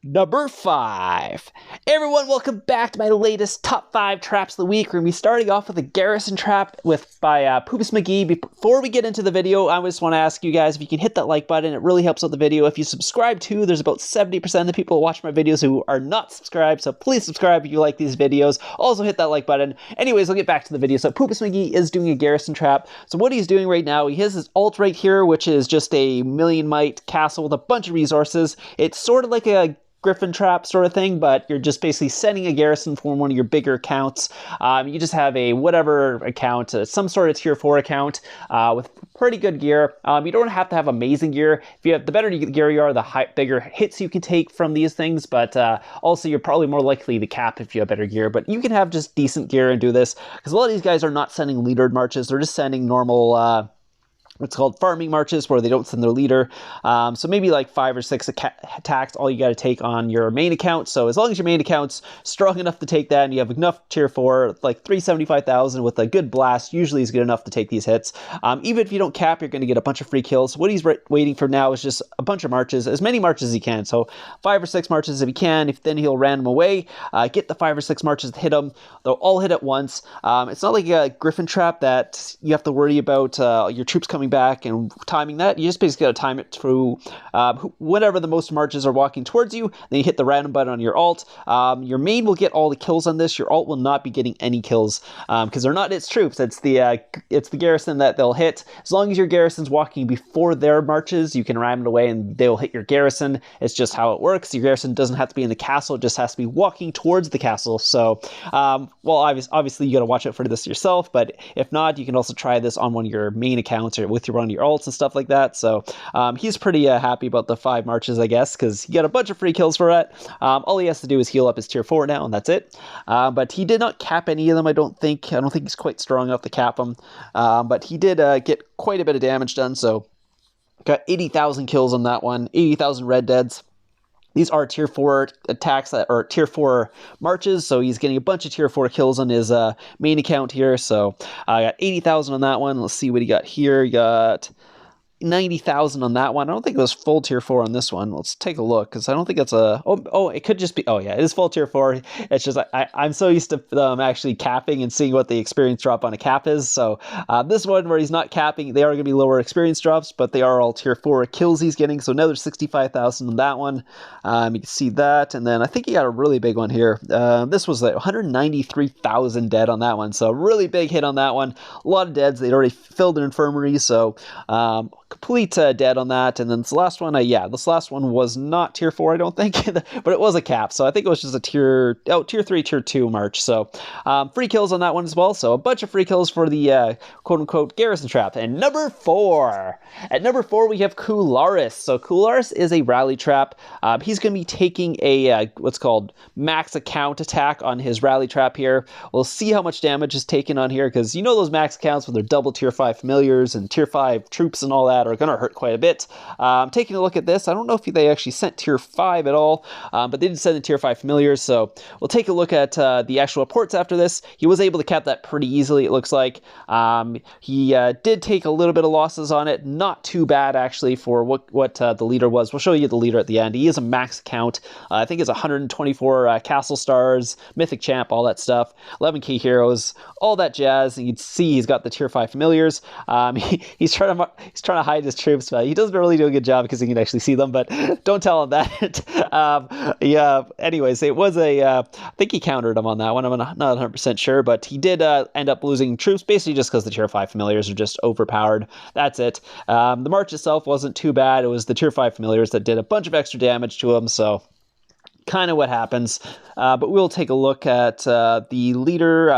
Number 5. Everyone, welcome back to my latest top 5 traps of the week. We're going to be starting off with a Garrison Trap by PoopsMcgee. Before we get into the video, I just want to ask you guys if you can hit that like button. It really helps out the video. If you subscribe too, there's about 70% of the people who watch my videos who are not subscribed, so please subscribe if you like these videos. Also hit that like button. Anyways, I'll get back to the video. So PoopsMcgee is doing a Garrison Trap. So what he's doing right now, he has his alt right here, which is just a million mite castle with a bunch of resources. It's sort of like a Griffin trap sort of thing, but you're just basically sending a garrison from one of your bigger accounts. You just have a whatever account, some sort of tier 4 account with pretty good gear. You don't have to have amazing gear. If you have the better gear you are, the bigger hits you can take from these things, but also you're probably more likely to cap if you have better gear. But you can have just decent gear and do this, because a lot of these guys are not sending leadered marches. They're just sending normal what's called farming marches, where they don't send their leader. So maybe like 5 or 6 attacks, all you got to take on your main account. So as long as your main account's strong enough to take that, and you have enough tier 4, like 375,000 with a good blast, usually is good enough to take these hits. Even if you don't cap, you're going to get a bunch of free kills. What he's waiting for now is just a bunch of marches, as many marches as he can. So 5 or 6 marches if he can. Then he'll ram them away, get the 5 or 6 marches to hit them. They'll all hit at once. It's not like a Griffin Trap that you have to worry about your troops coming back and timing that. You just basically got to time it through whenever the most marches are walking towards you. Then you hit the random button on your alt. Your main will get all the kills on this. Your alt will not be getting any kills because they're not its troops. It's the garrison that they'll hit. As long as your garrison's walking before their marches, you can ram it away and they'll hit your garrison. It's just how it works. Your garrison doesn't have to be in the castle. It just has to be walking towards the castle. So, well, obviously you got to watch out for this yourself, but if not, you can also try this on one of your main accounts or with one of your alts and stuff like that. So he's pretty happy about the 5 marches, I guess, because he got a bunch of free kills for it. All he has to do is heal up his tier 4 now, and that's it. But he did not cap any of them, I don't think. I don't think he's quite strong enough to cap them. But he did get quite a bit of damage done, so got 80,000 kills on that one, 80,000 red deads. These are tier 4 attacks that are tier 4 marches, so he's getting a bunch of tier 4 kills on his main account here. So I got 80,000 on that one. Let's see what he got here. He got 90,000 on that one. I don't think it was full tier 4 on this one. Let's take a look, because I don't think it's a... Oh, it could just be... Oh, yeah, it is full tier 4. It's just I'm so used to them actually capping and seeing what the experience drop on a cap is. So this one where he's not capping, they are going to be lower experience drops, but they are all tier 4 kills he's getting. So another 65,000 on that one. You can see that. And then I think he got a really big one here. This was like 193,000 dead on that one. So really big hit on that one. A lot of deads. They'd already filled an infirmary, so... complete dead on that. And then this last one, this last one was not tier 4, I don't think, but it was a cap, so I think it was just a tier 3, tier 2 march. So free kills on that one as well, so a bunch of free kills for the quote-unquote Garrison Trap. And number 4, at number 4 we have Kularis. So Kularis is a rally trap. He's going to be taking a what's called max account attack on his rally trap here. We'll see how much damage is taken on here, because you know those max accounts with their double tier 5 familiars and tier 5 troops and all that are going to hurt quite a bit. Taking a look at this, I don't know if they actually sent tier 5 at all, but they did send the tier 5 familiars, so we'll take a look at the actual reports after this. He was able to cap that pretty easily, it looks like. He did take a little bit of losses on it, not too bad actually for what the leader was. We'll show you the leader at the end. He is a max account. I think it's 124 castle stars, mythic champ, all that stuff, 11k heroes, all that jazz. And you'd see he's got the tier 5 familiars. He's trying to hide his troops, but he doesn't really do a good job because he can actually see them, but don't tell him that. Yeah, anyways, it was I think he countered him on that one. I'm not 100% sure, but he did end up losing troops, basically just because the tier 5 familiars are just overpowered. That's it. The march itself wasn't too bad. It was the tier 5 familiars that did a bunch of extra damage to him, so kind of what happens. But we'll take a look at the leader,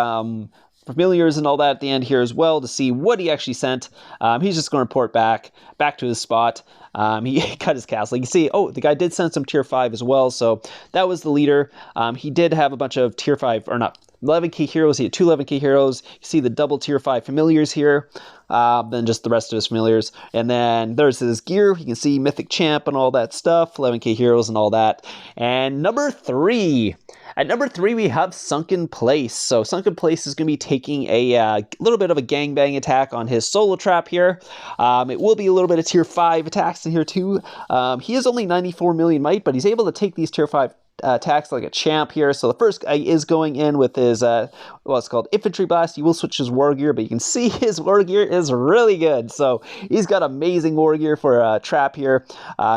familiars and all that at the end here as well to see what he actually sent. He's just going to report back to his spot. He cut his castle. You can see, the guy did send some tier 5 as well, so that was the leader. He did have a bunch of tier 5, or not, 11k heroes. He had 2 11k heroes. You see the double tier 5 familiars here. Then just the rest of his familiars. And then there's his gear. You can see Mythic Champ and all that stuff. 11k heroes and all that. And number 3. At number 3, we have Sunken Place. So Sunken Place is going to be taking a little bit of a gangbang attack on his solo trap here. It will be a little bit of tier 5 attacks in here too. He is only 94 million might, but he's able to take these tier 5 attacks like a champ here. So the first guy is going in with his what's called Infantry Blast. He will switch his war gear, but you can see his war gear is really good. So he's got amazing war gear for a trap here.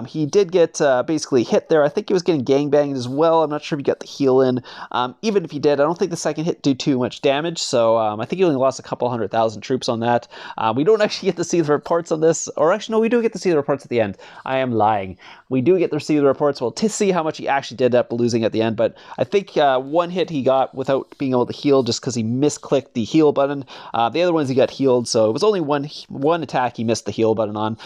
He did get basically hit there. I think he was getting gangbanged as well. I'm not sure if he got the heal in. Even if he did, I don't think the second hit did too much damage. So I think he only lost a couple 100,000 troops on that. We don't actually get to see the reports on this, or actually no, we do get to see the reports at the end. I am lying. We do get to see the reports. Well, to see how much he actually did up losing at the end, but I think one hit he got without being able to heal just because he misclicked the heal button. The other ones he got healed, so it was only one attack he missed the heal button on.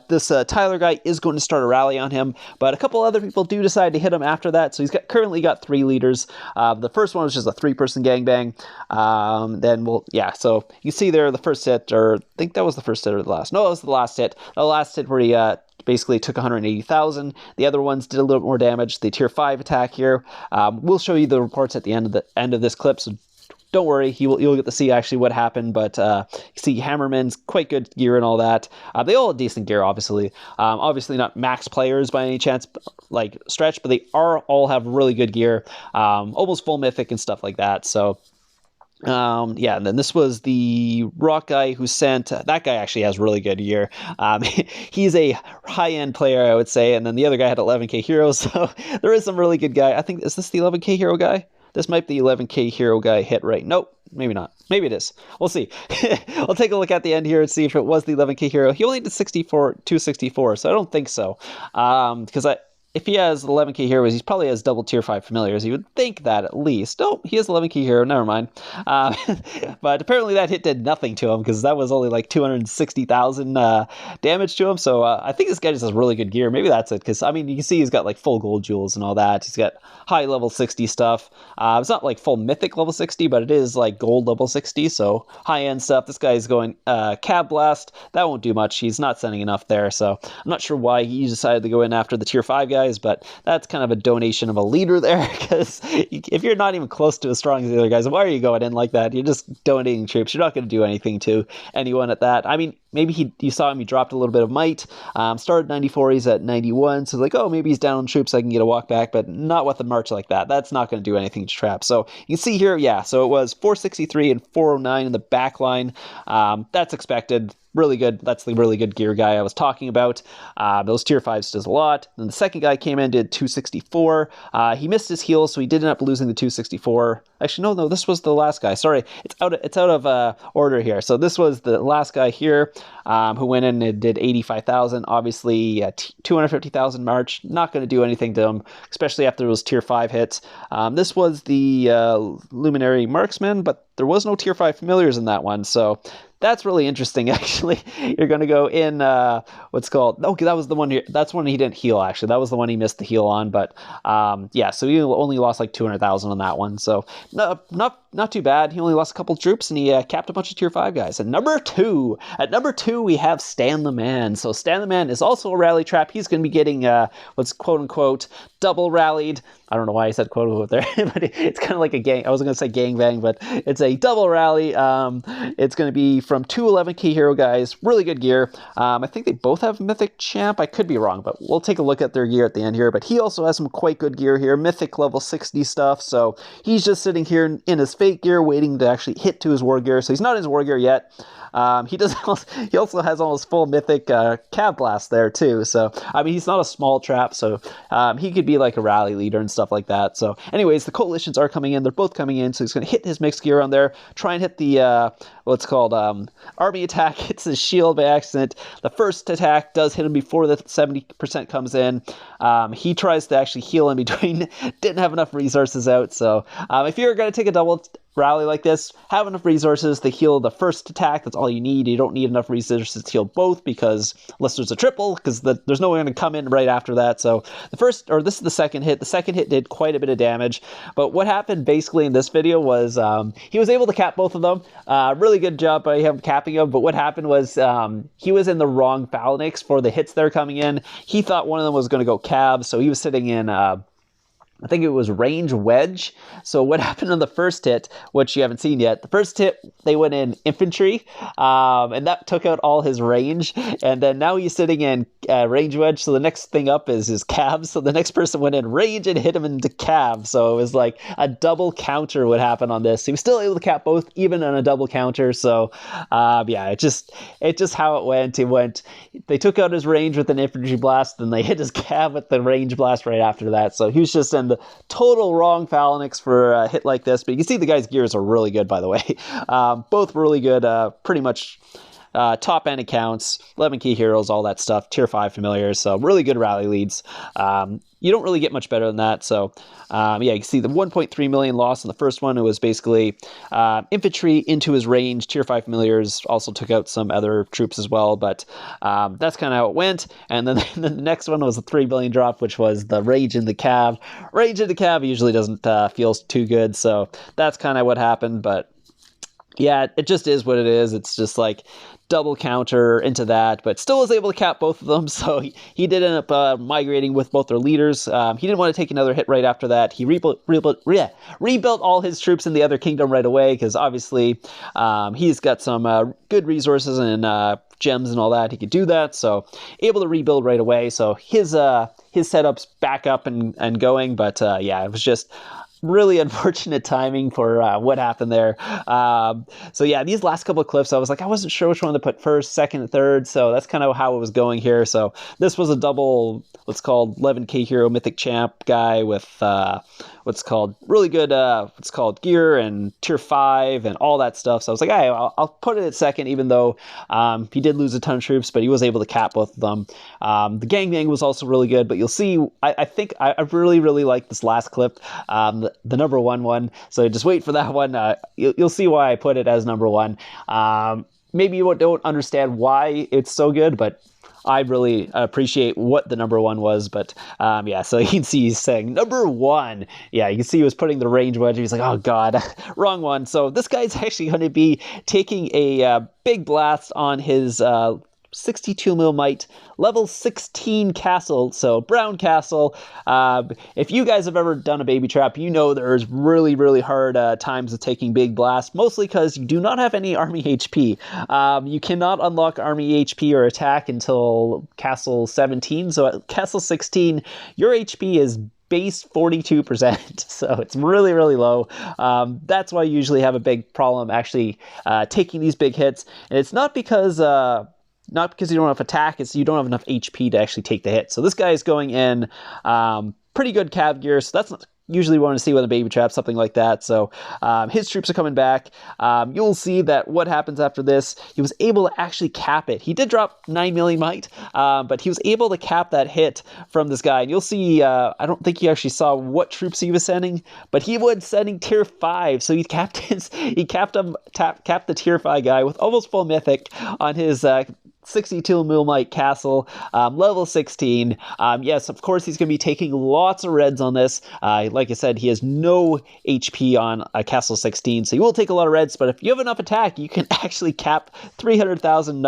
This Tyler guy is going to start a rally on him, but a couple other people do decide to hit him after that, so he's currently got 3 leaders. The first one was just a 3-person gangbang. So you see there the first hit, or I think that was the first hit or the last. No, it was the last hit. The last hit where he basically took 180,000. The other ones did a little bit more damage. The tier 5 attack here. We'll show you the reports at the end of this clip, so don't worry, you'll get to see actually what happened. But you see Hammerman's quite good gear and all that. They all have decent gear, obviously. Obviously not max players by any chance, like stretch, but they all have really good gear, almost full mythic and stuff like that. So and then this was the rock guy who sent, that guy actually has really good gear. He's a high-end player, I would say, and then the other guy had 11k heroes, so there is some really good guy. I think, is this the 11k hero guy? This might be the 11k hero guy hit right. Nope, maybe not. Maybe it is. We'll see. I'll take a look at the end here and see if it was the 11k hero. He only did 264, so I don't think so. Because if he has 11k heroes, he probably has double tier 5 familiars. You would think that at least. Oh, he has 11k hero. Never mind. But apparently that hit did nothing to him because that was only like 260,000 damage to him. So I think this guy just has really good gear. Maybe that's it. Because, I mean, you can see he's got like full gold jewels and all that. He's got high level 60 stuff. It's not like full mythic level 60, but it is like gold level 60. So high end stuff. This guy's going Cab Blast. That won't do much. He's not sending enough there. So I'm not sure why he decided to go in after the tier 5 guy. But that's kind of a donation of a leader there, because if you're not even close to as strong as the other guys, why are you going in like that? You're just donating troops. You're not going to do anything to anyone at that. I mean, maybe you saw him, he dropped a little bit of might, started 94, he's at 91, so like, oh, maybe he's down on troops, I can get a walk back, but not with a march like that. That's not going to do anything to trap. So you can see here, yeah, so it was 463 and 409 in the back line. That's expected. Really good. That's the really good gear guy I was talking about. Those tier 5s does a lot. Then the second guy came in, did 264. He missed his heal, so he did end up losing the 264. Actually, no, this was the last guy. Sorry, it's out of order here. So this was the last guy here who went in and did 85,000. Obviously, 250,000 march. Not going to do anything to him, especially after those tier 5 hits. This was the Luminary Marksman, but there was no tier 5 familiars in that one, so that's really interesting, actually. You're going to go in, what's called, okay, that was the one here, that's one he didn't heal, actually. That was the one he missed the heal on, but yeah, so he only lost like 200,000 on that one, so not too bad. He only lost a couple troops, and he capped a bunch of tier 5 guys. And at number 2, we have StanTheman. So StanTheman is also a rally trap. He's going to be getting what's quote-unquote double rallied. I don't know why I said quote-unquote there, but it's kind of like a gang. I wasn't going to say gangbang, but it's a double rally. It's going to be from 2 11k hero guys. Really good gear. I think they both have Mythic Champ. I could be wrong, but we'll take a look at their gear at the end here. But he also has some quite good gear here. Mythic level 60 stuff. So he's just sitting here in his fake gear waiting to actually hit to his war gear. So he's not in his war gear yet. He also has almost full mythic Cab Blast there too. So I mean, he's not a small trap, so he could be like a rally leader and stuff like that. So anyways, the coalitions are coming in. They're both coming in, so he's going to hit his mixed gear on there, try and hit the what's called army attack. Hits his shield by accident. The first attack does hit him before the 70% comes in. He tries to actually heal in between. Didn't have enough resources out. So if you're going to take a double rally like this, have enough resources to heal the first attack. That's all you need. You don't need enough resources to heal both, because unless there's a triple, because there's no one going to come in right after that. So this is the second hit. The second hit did quite a bit of damage. But what happened basically in this video was he was able to cap both of them. Really good job by him capping them. But what happened was he was in the wrong phalanx for the hits that are coming in. He thought one of them was going to go cab, so he was sitting in I think it was range wedge. So what happened on the first hit, which you haven't seen yet, the first hit, they went in infantry, and that took out all his range. And then now he's sitting in range wedge. So the next thing up is his cab. So the next person went in range and hit him into cab. So it was like a double counter would happen on this. He was still able to cap both, even on a double counter. So yeah, it just how it went. They took out his range with an infantry blast, and they hit his cab with the range blast right after that. So he was just in the total wrong phalanx for a hit like this. But you can see the guy's gears are really good, by the way. Both really good, pretty much top end accounts, 11 key heroes, all that stuff, tier 5 familiars. So really good rally leads. You don't really get much better than that. So yeah, you can see the 1.3 million loss in the first one. It was basically infantry into his range. Tier 5 familiars also took out some other troops as well, but that's kind of how it went. And then the next one was a 3 billion drop, which was the rage in the cab. Rage in the cab usually doesn't feel too good, so that's kind of what happened. But yeah, it just is what it is. It's just like double counter into that, but still was able to cap both of them. So he did end up migrating with both their leaders. He didn't want to take another hit right after that. He rebuilt all his troops in the other kingdom right away, because obviously he's got some good resources and gems and all that. He could do that, so able to rebuild right away. So his setup's back up and going. But yeah, it was just really unfortunate timing for what happened there. So yeah, these last couple of clips, I was like, I wasn't sure which one to put first, second, and third. So that's kind of how it was going here. So this was a double, what's called 11k hero mythic champ guy with what's called really good what's called gear and tier 5 and all that stuff. So I was like, hey, I'll put it at second, even though he did lose a ton of troops, but he was able to cap both of them. The gangbang was also really good, but you'll see, I think I really like this last clip, the number one. So just wait for that one. You'll see why I put it as number one. Maybe you don't understand why it's so good, but I really appreciate what the number one was. But yeah, so you can see he's saying number one. Yeah, you can see he was putting the range wedge. He's like, oh God, wrong one. So this guy's actually going to be taking a big blast on his 62 mil might level 16 castle, so brown castle. If you guys have ever done a baby trap, you know there's really hard times of taking big blasts, mostly because you do not have any army HP. You cannot unlock army HP or attack until castle 17, so at castle 16 your HP is base 42%, so it's really low. That's why you usually have a big problem actually taking these big hits, and it's not because you don't have attack, it's you don't have enough HP to actually take the hit. So this guy is going in pretty good cab gear, so that's not usually want to see with a baby trap, something like that. So his troops are coming back. You'll see that what happens after this, he was able to actually cap it. He did drop 9 million might, but he was able to cap that hit from this guy. And you'll see, I don't think you actually saw what troops he was sending, but he was sending tier 5. So he capped the tier 5 guy with almost full mythic on his 62 mil might castle, level 16. Yes, of course, he's going to be taking lots of reds on this. Like I said, he has no HP on castle 16, so he will take a lot of reds, but if you have enough attack, you can actually cap 300,000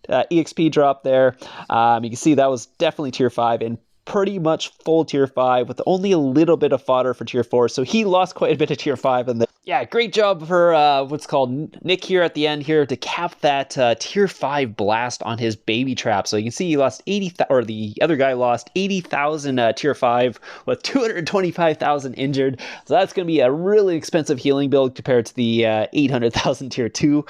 EXP drop there. You can see that was definitely tier 5 and pretty much full tier 5 with only a little bit of fodder for tier 4, so he lost quite a bit of tier 5 in the yeah, great job for what's called Nick here at the end here to cap that tier 5 blast on his baby trap. So you can see he lost 80,000, or the other guy lost 80,000 tier 5 with 225,000 injured. So that's going to be a really expensive healing build compared to the 800,000 tier 2.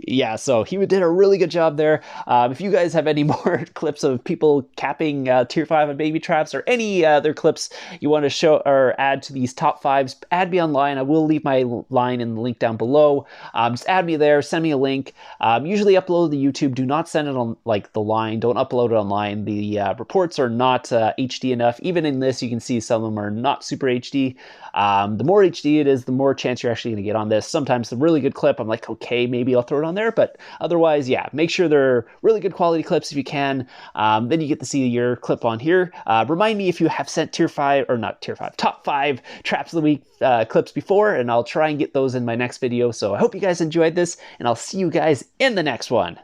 Yeah, so he did a really good job there. If you guys have any more clips of people capping tier 5 having baby traps or any other clips you want to show or add to these top 5s, add me online. I will leave my line in the link down below. Just add me there, send me a link. Usually upload to YouTube. Do not send it on like the line. Don't upload it online. The reports are not HD enough. Even in this, you can see some of them are not super HD. The more HD it is, the more chance you're actually going to get on this. Sometimes the really good clip, I'm like, okay, maybe I'll throw it on there. But otherwise, yeah, make sure they're really good quality clips if you can. Then you get to see your clip on here. Remind me if you have sent tier 5, or not tier 5, top 5 traps of the week clips before, and I'll try and get those in my next video. So I hope you guys enjoyed this, and I'll see you guys in the next one.